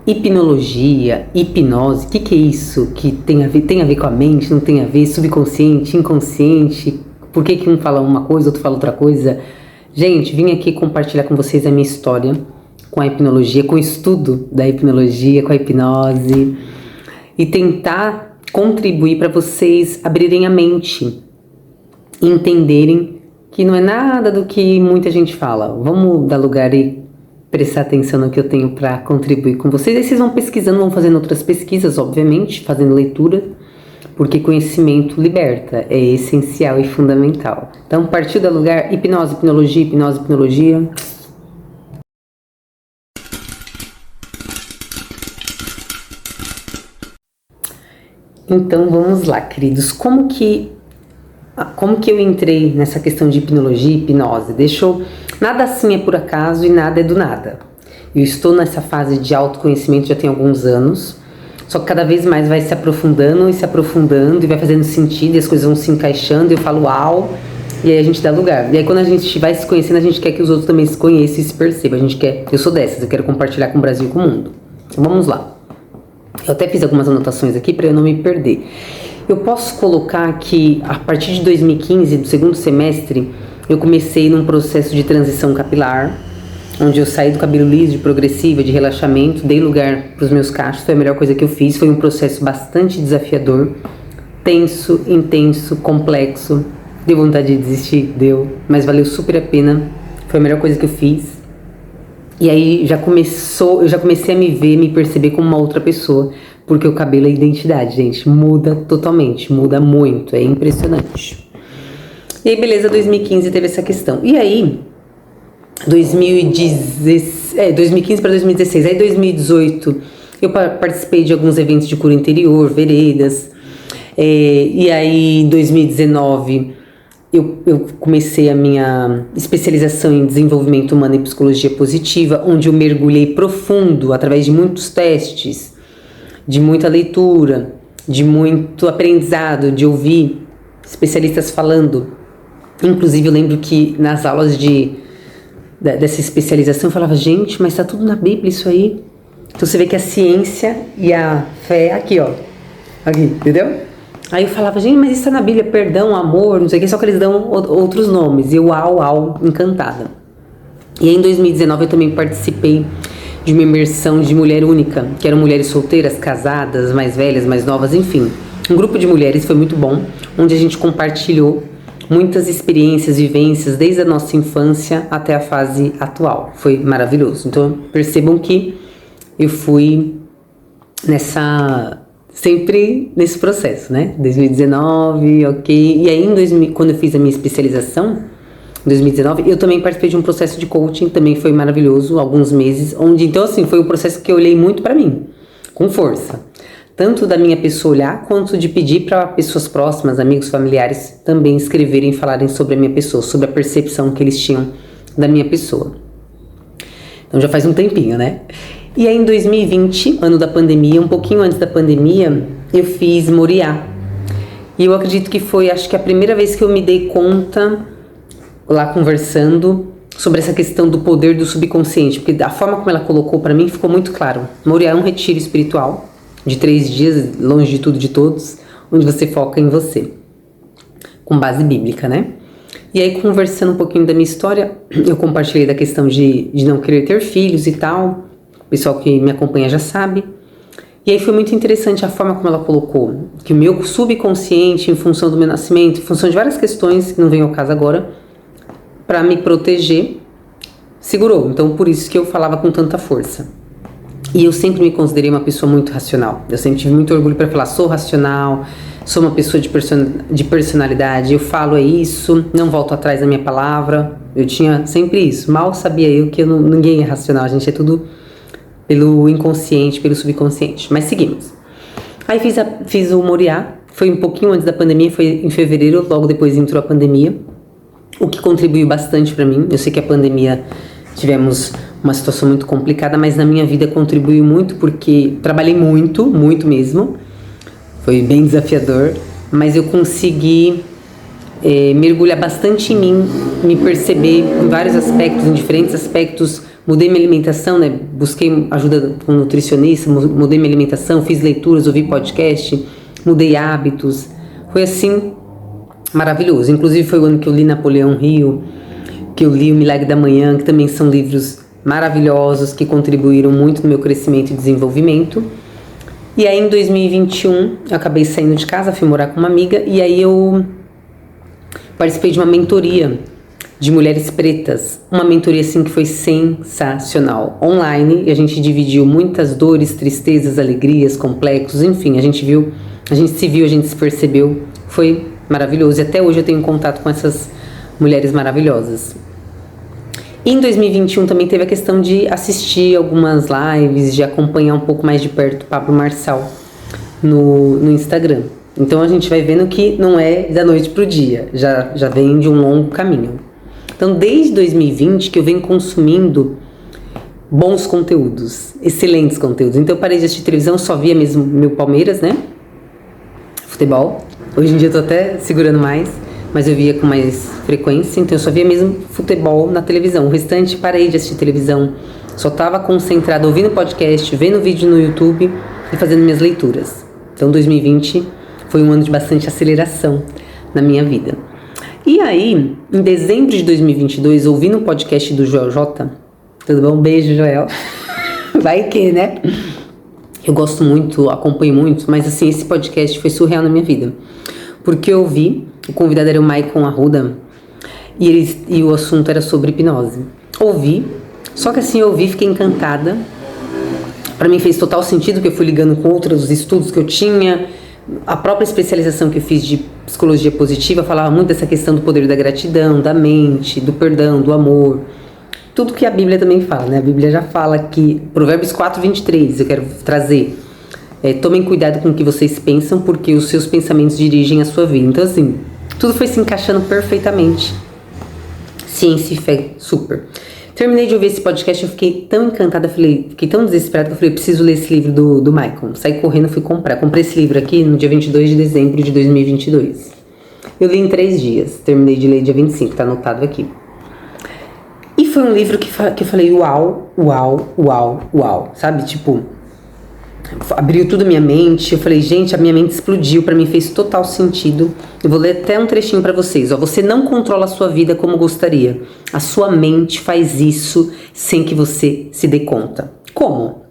Hipnologia, hipnose, o que é isso? Que tem a ver com a mente, não tem a ver? Subconsciente, inconsciente? Por que um fala uma coisa, outro fala outra coisa? Gente, vim aqui compartilhar com vocês a minha história com a hipnologia, com o estudo da hipnologia, com a hipnose e tentar contribuir para vocês abrirem a mente e entenderem que não é nada do que muita gente fala. Vamos dar lugar e prestar atenção no que eu tenho para contribuir com vocês. Aí vocês vão pesquisando, vão fazendo outras pesquisas, obviamente, fazendo leitura, porque conhecimento liberta, é essencial e fundamental. Então, partiu do lugar, hipnose, hipnologia, hipnose, hipnologia. Então, vamos lá, queridos. Como que eu entrei nessa questão de hipnologia e hipnose? Nada assim é por acaso e nada é do nada. Eu estou nessa fase de autoconhecimento já tem alguns anos, só que cada vez mais vai se aprofundando e vai fazendo sentido, e as coisas vão se encaixando, e eu falo uau, e aí a gente dá lugar. E aí quando a gente vai se conhecendo, a gente quer que os outros também se conheçam e se percebam. Eu sou dessas, eu quero compartilhar com o Brasil e com o mundo. Então vamos lá. Eu até fiz algumas anotações aqui para eu não me perder. Eu posso colocar que a partir de 2015, do segundo semestre, eu comecei num processo de transição capilar, onde eu saí do cabelo liso, de progressiva, de relaxamento, dei lugar para os meus cachos, foi a melhor coisa que eu fiz. Foi um processo bastante desafiador, tenso, intenso, complexo, deu vontade de desistir, mas valeu super a pena, foi a melhor coisa que eu fiz. E aí eu já comecei a me ver, me perceber como uma outra pessoa, porque o cabelo é identidade, gente, muda totalmente, muda muito, é impressionante. E aí, beleza, 2015 teve essa questão. E aí, 2015 para 2016, aí 2018 eu participei de alguns eventos de cura interior, veredas, e aí em 2019 eu comecei a minha especialização em desenvolvimento humano e psicologia positiva, onde eu mergulhei profundo através de muitos testes, de muita leitura, de muito aprendizado, de ouvir especialistas falando. Inclusive eu lembro que nas aulas dessa especialização eu falava, gente, mas tá tudo na Bíblia isso aí. Então você vê que a ciência e a fé, aqui, entendeu? Aí eu falava, gente, mas isso tá na Bíblia, perdão, amor, não sei o que, só que eles dão outros nomes. E eu, encantada. E aí em 2019 eu também participei de uma imersão de mulher única, que eram mulheres solteiras, casadas, mais velhas, mais novas, enfim. Um grupo de mulheres, foi muito bom, onde a gente compartilhou muitas experiências, vivências, desde a nossa infância até a fase atual. Foi maravilhoso. Então percebam que eu fui sempre nesse processo, né? 2019, ok. E aí, quando eu fiz a minha especialização, em 2019, eu também participei de um processo de coaching, também foi maravilhoso, alguns meses, então, assim, foi um processo que eu olhei muito pra mim, com força. Tanto da minha pessoa olhar, quanto de pedir para pessoas próximas, amigos, familiares, também escreverem e falarem sobre a minha pessoa, sobre a percepção que eles tinham da minha pessoa. Então, já faz um tempinho, né? E aí em 2020, ano da pandemia, um pouquinho antes da pandemia, eu fiz Moriá. E eu acredito que foi, acho que a primeira vez que eu me dei conta, lá conversando, sobre essa questão do poder do subconsciente. Porque da forma como ela colocou para mim, ficou muito claro. Moriá é um retiro espiritual, de 3 dias, longe de tudo e de todos, onde você foca em você. Com base bíblica, né? E aí, conversando um pouquinho da minha história, eu compartilhei da questão de não querer ter filhos e tal. O pessoal que me acompanha já sabe. E aí foi muito interessante a forma como ela colocou, que o meu subconsciente, em função do meu nascimento, em função de várias questões, que não vem ao caso agora, para me proteger, segurou. Então, por isso que eu falava com tanta força. E eu sempre me considerei uma pessoa muito racional. Eu sempre tive muito orgulho para falar, sou racional, sou uma pessoa de personalidade, eu falo é isso, não volto atrás da minha palavra. Eu tinha sempre isso. Mal sabia eu que ninguém é racional, a gente é tudo pelo inconsciente, pelo subconsciente. Mas seguimos. Aí fiz o Moriá, foi um pouquinho antes da pandemia, foi em fevereiro, logo depois entrou a pandemia, o que contribuiu bastante para mim. Eu sei que a pandemia tivemos uma situação muito complicada, mas na minha vida contribuiu muito porque trabalhei muito, muito mesmo. Foi bem desafiador, mas eu consegui mergulhar bastante em mim, me perceber em vários aspectos, em diferentes aspectos Mudei minha alimentação, né? Busquei ajuda com nutricionista, mudei minha alimentação, fiz leituras, ouvi podcast, mudei hábitos. Foi assim, maravilhoso. Inclusive foi o ano que eu li Napoleão Hill, que eu li O Milagre da Manhã, que também são livros maravilhosos, que contribuíram muito no meu crescimento e desenvolvimento. E aí em 2021, eu acabei saindo de casa, fui morar com uma amiga, e aí eu participei de uma mentoria de mulheres pretas, uma mentoria assim que foi sensacional, online, e a gente dividiu muitas dores, tristezas, alegrias, complexos, enfim, a gente se percebeu, foi maravilhoso, e até hoje eu tenho contato com essas mulheres maravilhosas. E em 2021 também teve a questão de assistir algumas lives, de acompanhar um pouco mais de perto o Pablo Marçal no Instagram. Então a gente vai vendo que não é da noite pro dia, já vem de um longo caminho. Então desde 2020 que eu venho consumindo bons conteúdos, excelentes conteúdos. Então eu parei de assistir televisão, só via mesmo meu Palmeiras, né? Futebol. Hoje em dia eu tô até segurando mais, mas eu via com mais frequência, então eu só via mesmo futebol na televisão. O restante parei de assistir televisão, só tava concentrado ouvindo podcast, vendo vídeo no YouTube e fazendo minhas leituras. Então 2020 foi um ano de bastante aceleração na minha vida. E aí, em dezembro de 2022, ouvindo o podcast do Joel J, tudo bom? Beijo, Joel. Vai que, né? Eu gosto muito, acompanho muito, mas assim, esse podcast foi surreal na minha vida. Porque eu ouvi, o convidado era o Maicon Arruda, e o assunto era sobre hipnose. Ouvi, só que assim, eu ouvi, fiquei encantada. Pra mim fez total sentido, que eu fui ligando com outros estudos que eu tinha. A própria especialização que eu fiz de psicologia positiva falava muito dessa questão do poder da gratidão, da mente, do perdão, do amor. Tudo que a Bíblia também fala, né? A Bíblia já fala que, Provérbios 4:23, eu quero trazer. Tomem cuidado com o que vocês pensam, porque os seus pensamentos dirigem a sua vida. Então, assim, tudo foi se encaixando perfeitamente. Ciência e fé, super. Terminei de ouvir esse podcast, eu fiquei tão encantada, fiquei tão desesperada que eu falei, preciso ler esse livro do Maicon. Saí correndo, fui comprar. Comprei esse livro aqui no dia 22 de dezembro de 2022. Eu li em 3 dias, terminei de ler dia 25, tá anotado aqui. E foi um livro que eu falei, uau, uau, uau, uau, sabe? Tipo, abriu tudo a minha mente, eu falei, gente, a minha mente explodiu, pra mim fez total sentido. Eu vou ler até um trechinho pra vocês, ó. Você não controla a sua vida como gostaria. A sua mente faz isso sem que você se dê conta. Como?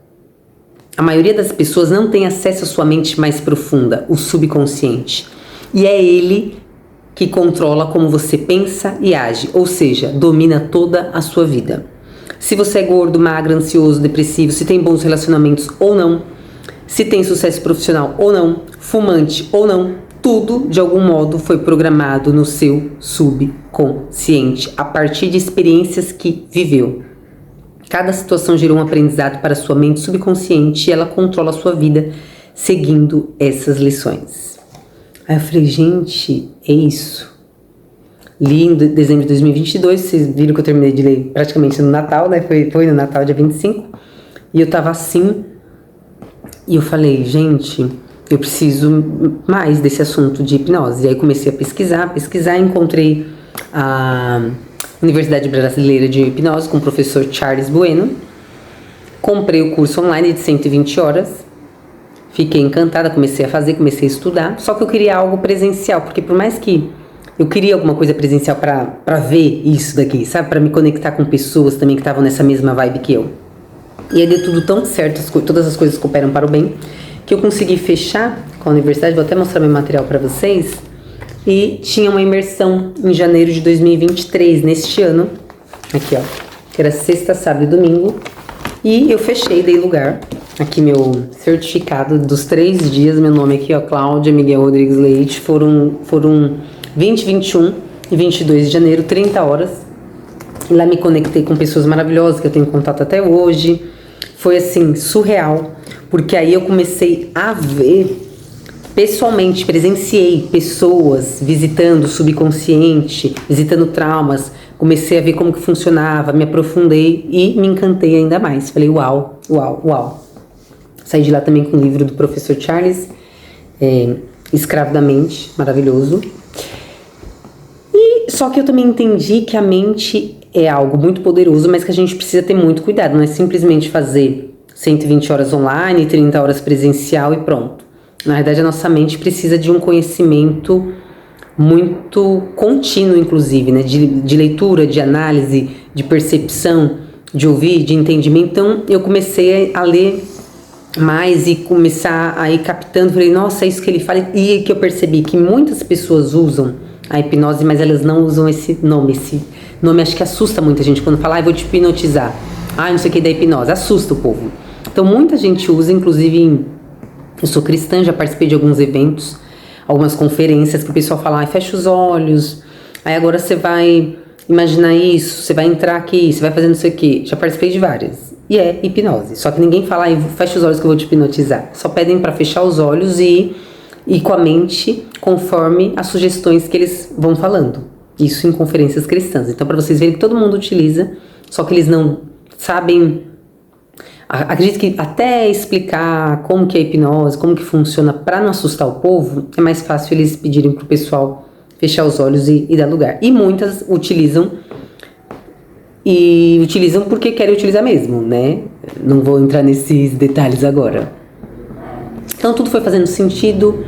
A maioria das pessoas não tem acesso à sua mente mais profunda, o subconsciente. E é ele que controla como você pensa e age, ou seja, domina toda a sua vida. Se você é gordo, magro, ansioso, depressivo, se tem bons relacionamentos ou não, se tem sucesso profissional ou não, fumante ou não, tudo de algum modo foi programado no seu subconsciente, a partir de experiências que viveu. Cada situação gerou um aprendizado para a sua mente subconsciente e ela controla a sua vida seguindo essas lições. Aí eu falei, gente, é isso. Li em dezembro de 2022, vocês viram que eu terminei de ler praticamente no Natal, né? Foi no Natal, dia 25. E eu tava assim, e eu falei, gente, eu preciso mais desse assunto de hipnose. E aí comecei a pesquisar, encontrei a Universidade Brasileira de Hipnose com o professor Charles Bueno. Comprei o curso online de 120 horas. Fiquei encantada, comecei a estudar. Só que eu queria algo presencial, porque por mais que eu queria alguma coisa presencial pra ver isso daqui, sabe? Pra me conectar com pessoas também que estavam nessa mesma vibe que eu. E aí deu tudo tão certo, todas as coisas cooperam para o bem, que eu consegui fechar com a universidade. Vou até mostrar meu material para vocês. E tinha uma imersão em janeiro de 2023, neste ano. Aqui, ó. Que era sexta, sábado e domingo. E eu fechei, dei lugar. Aqui meu certificado dos 3 dias. Meu nome aqui, ó. Cláudia Miguel Rodrigues Leite. Foram 20, 21 e 22 de janeiro, 30 horas. E lá me conectei com pessoas maravilhosas que eu tenho contato até hoje. Foi assim, surreal. Porque aí eu comecei a ver pessoalmente, presenciei pessoas visitando o subconsciente, visitando traumas, comecei a ver como que funcionava, me aprofundei e me encantei ainda mais. Falei, uau, uau, uau. Saí de lá também com o livro do professor Charles, Escravo da Mente, maravilhoso. Só que eu também entendi que a mente é algo muito poderoso, mas que a gente precisa ter muito cuidado. Não é simplesmente fazer 120 horas online, 30 horas presencial e pronto. Na verdade, a nossa mente precisa de um conhecimento muito contínuo, inclusive, né? De leitura, de análise, de percepção, de ouvir, de entendimento. Então, eu comecei a ler mais e começar a ir captando. Falei, nossa, é isso que ele fala. E que eu percebi que muitas pessoas usam a hipnose, mas elas não usam esse nome. Esse nome acho que assusta muita gente quando fala, vou te hipnotizar. Não sei o que da hipnose. Assusta o povo. Então, muita gente usa, inclusive, eu sou cristã, já participei de alguns eventos, algumas conferências que o pessoal fala, fecha os olhos, aí agora você vai imaginar isso, você vai entrar aqui, você vai fazer não sei o que. Já participei de várias. E é hipnose. Só que ninguém fala, fecha os olhos que eu vou te hipnotizar. Só pedem para fechar os olhos e com a mente conforme as sugestões que eles vão falando. Isso em conferências cristãs. Então, para vocês verem que todo mundo utiliza, só que eles não sabem. Acredito que até explicar como que é a hipnose, como que funciona para não assustar o povo, é mais fácil eles pedirem pro pessoal fechar os olhos e dar lugar. E muitas utilizam porque querem utilizar mesmo, né? Não vou entrar nesses detalhes agora. Então tudo foi fazendo sentido,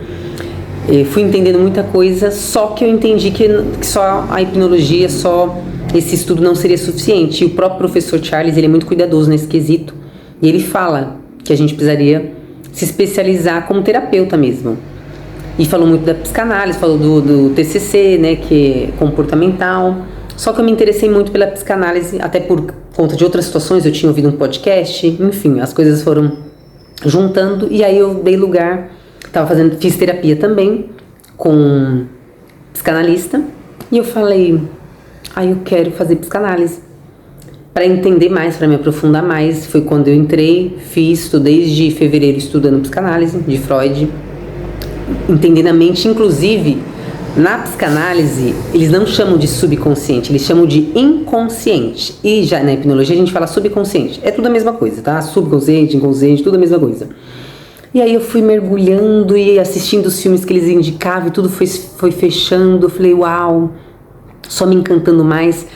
fui entendendo muita coisa, só que eu entendi que só a hipnologia, só esse estudo não seria suficiente. E o próprio professor Charles, ele é muito cuidadoso nesse quesito. E ele fala que a gente precisaria se especializar como terapeuta mesmo. E falou muito da psicanálise, falou do TCC, né, que é comportamental. Só que eu me interessei muito pela psicanálise, até por conta de outras situações. Eu tinha ouvido um podcast, enfim, as coisas foram juntando. E aí eu dei lugar, fiz terapia também com psicanalista. E eu falei, eu quero fazer psicanálise. Para entender mais, para me aprofundar mais, foi quando eu entrei, estou desde fevereiro estudando psicanálise de Freud, entendendo a mente. Inclusive, na psicanálise, eles não chamam de subconsciente, eles chamam de inconsciente. E já na hipnologia a gente fala subconsciente. É tudo a mesma coisa, tá? Subconsciente, inconsciente, tudo a mesma coisa. E aí eu fui mergulhando e assistindo os filmes que eles indicavam e tudo foi fechando. Eu falei, uau, só me encantando mais.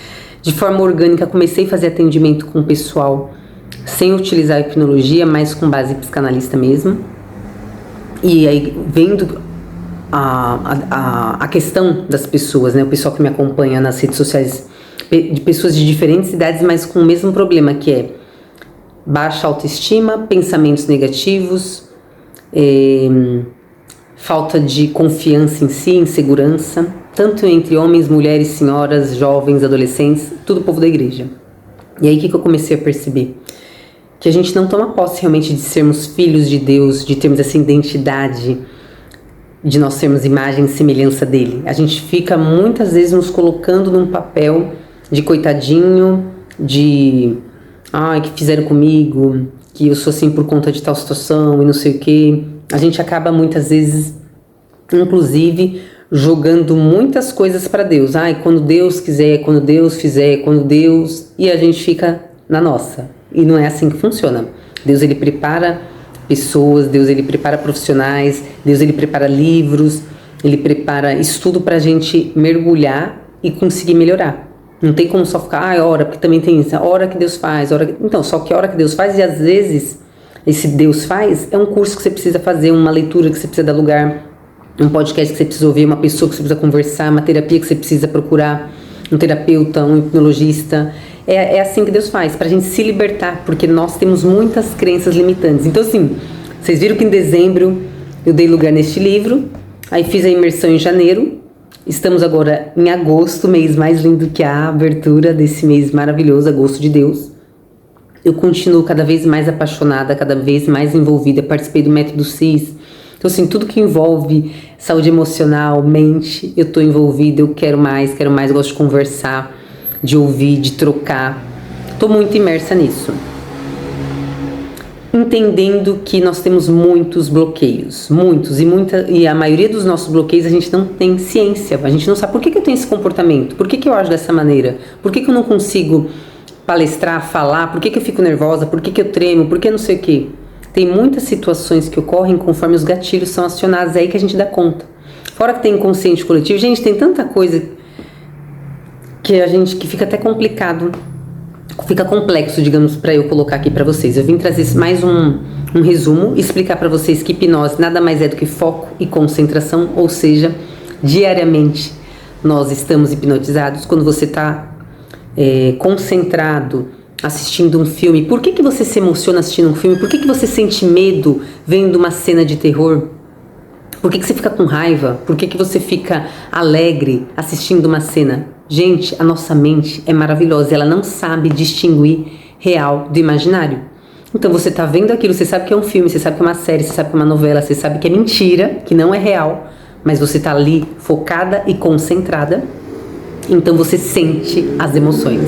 De forma orgânica, comecei a fazer atendimento com o pessoal sem utilizar a hipnologia, mas com base psicanalista mesmo. E aí, vendo a questão das pessoas, né? O pessoal que me acompanha nas redes sociais, de pessoas de diferentes idades, mas com o mesmo problema, que é baixa autoestima, pensamentos negativos, falta de confiança em si, insegurança, tanto entre homens, mulheres, senhoras, jovens, adolescentes, tudo o povo da igreja. E aí o que eu comecei a perceber? Que a gente não toma posse realmente de sermos filhos de Deus, de termos essa identidade, de nós sermos imagem e semelhança dele. A gente fica muitas vezes nos colocando num papel de coitadinho, de que fizeram comigo, que eu sou assim por conta de tal situação e não sei o quê. A gente acaba muitas vezes, inclusive, jogando muitas coisas para Deus. Quando Deus quiser, quando Deus fizer, quando Deus... E a gente fica na nossa. E não é assim que funciona. Deus, ele prepara pessoas, Deus, ele prepara profissionais, Deus, ele prepara livros, ele prepara estudo pra gente mergulhar e conseguir melhorar. Não tem como só ficar, ora, porque também tem isso, a hora que Deus faz, Então, só que a hora que Deus faz, e às vezes, esse Deus faz, é um curso que você precisa fazer, uma leitura que você precisa dar lugar, um podcast que você precisa ouvir, uma pessoa que você precisa conversar, uma terapia que você precisa procurar, um terapeuta, um hipnologista. É assim que Deus faz, pra gente se libertar, porque nós temos muitas crenças limitantes. Então, assim, vocês viram que em dezembro eu dei lugar neste livro, aí fiz a imersão em janeiro, estamos agora em agosto, mês mais lindo que a abertura desse mês maravilhoso, agosto de Deus. Eu continuo cada vez mais apaixonada, cada vez mais envolvida, participei do método CIS. Então, assim, tudo que envolve saúde emocional, mente, eu tô envolvida, eu quero mais, gosto de conversar, de ouvir, de trocar. Tô muito imersa nisso. Entendendo que nós temos muitos bloqueios, e a maioria dos nossos bloqueios a gente não tem ciência, a gente não sabe por que eu tenho esse comportamento, por que eu ajo dessa maneira, por que eu não consigo palestrar, falar, por que eu fico nervosa, por que eu tremo, por que não sei o quê. Tem muitas situações que ocorrem conforme os gatilhos são acionados, é aí que a gente dá conta. Fora que tem inconsciente coletivo, gente, tem tanta coisa que fica até complicado, fica complexo, digamos, para eu colocar aqui para vocês. Eu vim trazer mais um resumo, explicar para vocês que hipnose nada mais é do que foco e concentração, ou seja, diariamente nós estamos hipnotizados. Quando você está concentrado assistindo um filme, por que você se emociona assistindo um filme? Por que você sente medo vendo uma cena de terror? Por que você fica com raiva? Por que você fica alegre assistindo uma cena? Gente, a nossa mente é maravilhosa, ela não sabe distinguir real do imaginário. Então você tá vendo aquilo, você sabe que é um filme, você sabe que é uma série, você sabe que é uma novela, você sabe que é mentira, que não é real, mas você tá ali focada e concentrada, então você sente as emoções.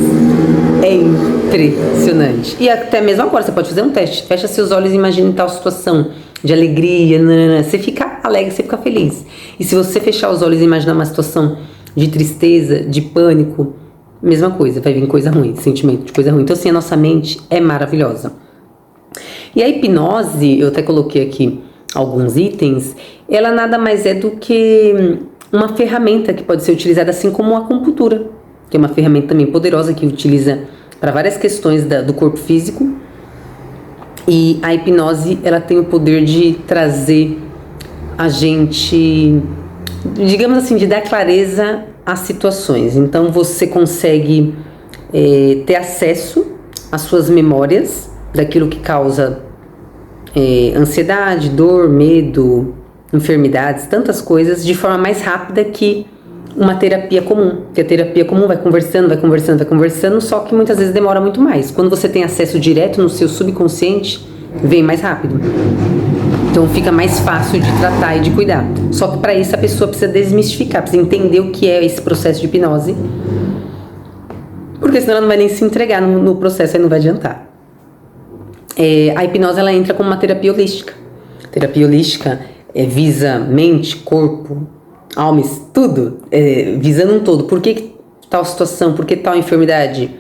É impressionante. E até mesmo agora, você pode fazer um teste, fecha seus olhos e imagine tal situação de alegria, você fica alegre, você fica feliz. E se você fechar os olhos e imaginar uma situação de tristeza, de pânico, mesma coisa, vai vir coisa ruim, sentimento de coisa ruim. Então assim, a nossa mente é maravilhosa. E a hipnose, eu até coloquei aqui alguns itens, ela nada mais é do que uma ferramenta que pode ser utilizada assim como a acupuntura, que é uma ferramenta também poderosa que utiliza para várias questões do corpo físico. E a hipnose, ela tem o poder de trazer a gente, digamos assim, de dar clareza às situações. Então você consegue ter acesso às suas memórias daquilo que causa ansiedade, dor, medo, enfermidades, tantas coisas, de forma mais rápida que uma terapia comum. Porque a terapia comum vai conversando, só que muitas vezes demora muito mais. Quando você tem acesso direto no seu subconsciente, vem mais rápido. Então fica mais fácil de tratar e de cuidar. Só que para isso a pessoa precisa desmistificar, precisa entender o que é esse processo de hipnose, porque senão ela não vai nem se entregar no processo e não vai adiantar. A hipnose, ela entra como uma terapia holística. Terapia holística visa mente, corpo, alma, tudo, visando um todo. Por que tal situação, por que tal enfermidade?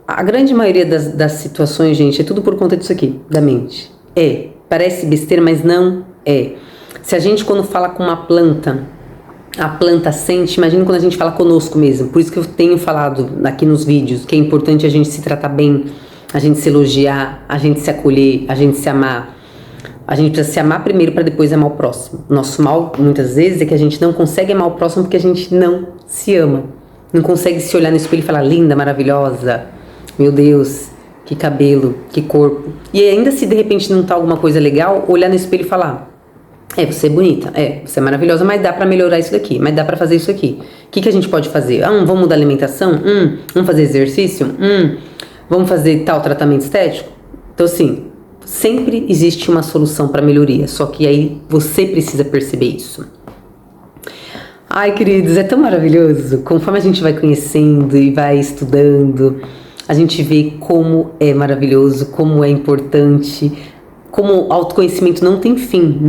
A grande maioria das situações, gente, é tudo por conta disso aqui, da mente. Parece besteira, mas não é. Se a gente, quando fala com uma planta, a planta sente, imagina quando a gente fala conosco mesmo. Por isso que eu tenho falado aqui nos vídeos que é importante a gente se tratar bem, a gente se elogiar, a gente se acolher, a gente se amar. A gente precisa se amar primeiro para depois amar o próximo. Nosso mal, muitas vezes, é que a gente não consegue amar o próximo porque a gente não se ama. Não consegue se olhar no espelho e falar, linda, maravilhosa, meu Deus, que cabelo, que corpo. E ainda se de repente não tá alguma coisa legal, olhar no espelho e falar, você é bonita, você é maravilhosa, mas dá pra melhorar isso daqui, mas dá pra fazer isso aqui. O que a gente pode fazer? Vamos mudar a alimentação? Vamos fazer exercício? Vamos fazer tal tratamento estético? Então assim, sempre existe uma solução para melhoria, só que aí você precisa perceber isso. Ai, queridos, é tão maravilhoso. Conforme a gente vai conhecendo e vai estudando, a gente vê como é maravilhoso, como é importante, como o autoconhecimento não tem fim,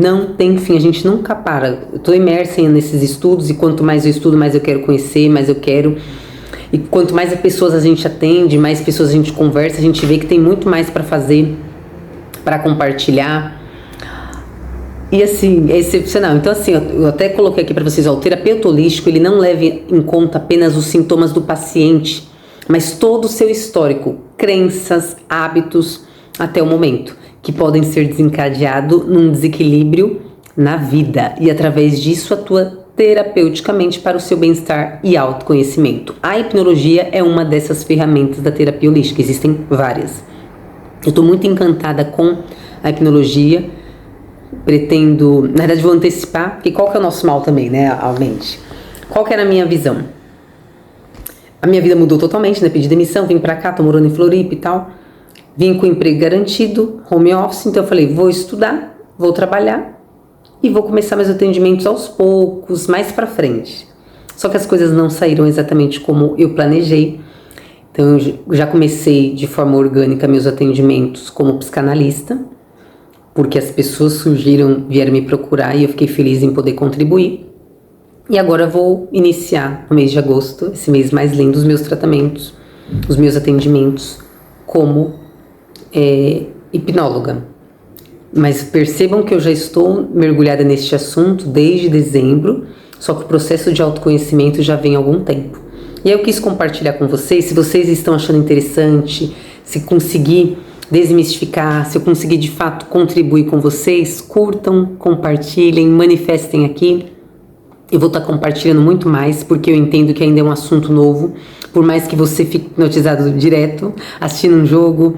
a gente nunca para. Eu estou imersa nesses estudos e quanto mais eu estudo, mais eu quero conhecer, mais eu quero. E quanto mais pessoas a gente atende, mais pessoas a gente conversa, a gente vê que tem muito mais para fazer, para compartilhar. E assim, é excepcional. Então assim, eu até coloquei aqui para vocês, o terapeuta holístico, ele não leva em conta apenas os sintomas do paciente, mas todo o seu histórico, crenças, hábitos, até o momento, que podem ser desencadeados num desequilíbrio na vida. E através disso atua terapeuticamente para o seu bem-estar e autoconhecimento. A hipnologia é uma dessas ferramentas da terapia holística, existem várias. Eu estou muito encantada com a hipnologia, pretendo, na verdade vou antecipar, porque qual que é o nosso mal também, né, a mente? Qual que era a minha visão? A minha vida mudou totalmente, né, pedi demissão, vim pra cá, tô morando em Floripa e tal, vim com emprego garantido, home office, então eu falei, vou estudar, vou trabalhar e vou começar meus atendimentos aos poucos, mais pra frente. Só que as coisas não saíram exatamente como eu planejei, então eu já comecei de forma orgânica meus atendimentos como psicanalista, porque as pessoas vieram me procurar e eu fiquei feliz em poder contribuir. E agora eu vou iniciar no mês de agosto, esse mês mais lindo, os meus tratamentos, os meus atendimentos como hipnóloga. Mas percebam que eu já estou mergulhada neste assunto desde dezembro, só que o processo de autoconhecimento já vem há algum tempo. E aí eu quis compartilhar com vocês, se vocês estão achando interessante, se conseguir desmistificar, se eu conseguir de fato contribuir com vocês, curtam, compartilhem, manifestem aqui. Eu vou estar compartilhando muito mais, porque eu entendo que ainda é um assunto novo. Por mais que você fique hipnotizado direto, assistindo um jogo,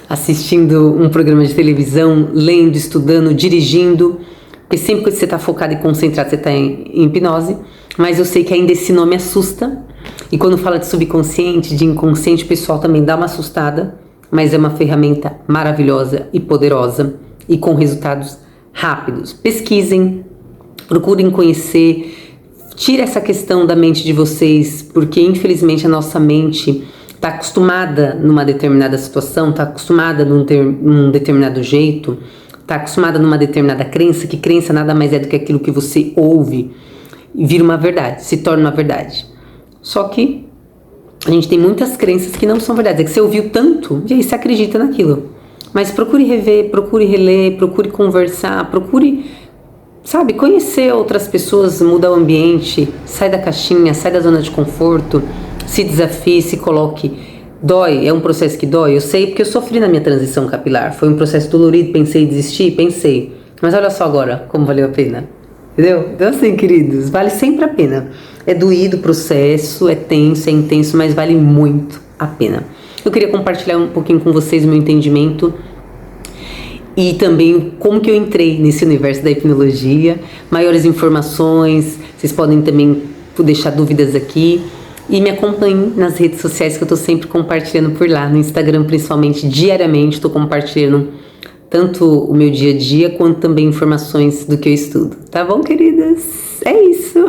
assistindo um programa de televisão, lendo, estudando, dirigindo, porque sempre que você está focado e concentrado, você está em hipnose. Mas eu sei que ainda esse nome assusta. E quando fala de subconsciente, de inconsciente, o pessoal também dá uma assustada. Mas é uma ferramenta maravilhosa e poderosa e com resultados rápidos. Pesquisem, procurem conhecer, tire essa questão da mente de vocês, porque infelizmente a nossa mente está acostumada numa determinada situação, está acostumada num determinado jeito, está acostumada numa determinada crença, que crença nada mais é do que aquilo que você ouve e vira uma verdade, se torna uma verdade. Só que a gente tem muitas crenças que não são verdades, é que você ouviu tanto e aí você acredita naquilo. Mas procure rever, procure reler, procure conversar, procure, sabe, conhecer outras pessoas, muda o ambiente, sai da caixinha, sai da zona de conforto, se desafie, se coloque. Dói, é um processo que dói, eu sei porque eu sofri na minha transição capilar, foi um processo dolorido, pensei em desistir, pensei, mas olha só agora como valeu a pena. Entendeu? Então assim, queridos, vale sempre a pena. É doído o processo, é tenso, é intenso, mas vale muito a pena. Eu queria compartilhar um pouquinho com vocês o meu entendimento e também como que eu entrei nesse universo da hipnologia. Maiores informações, vocês podem também deixar dúvidas aqui. E me acompanhem nas redes sociais que eu tô sempre compartilhando por lá. No Instagram, principalmente, diariamente, tô compartilhando tanto o meu dia a dia, quanto também informações do que eu estudo. Tá bom, queridas? É isso!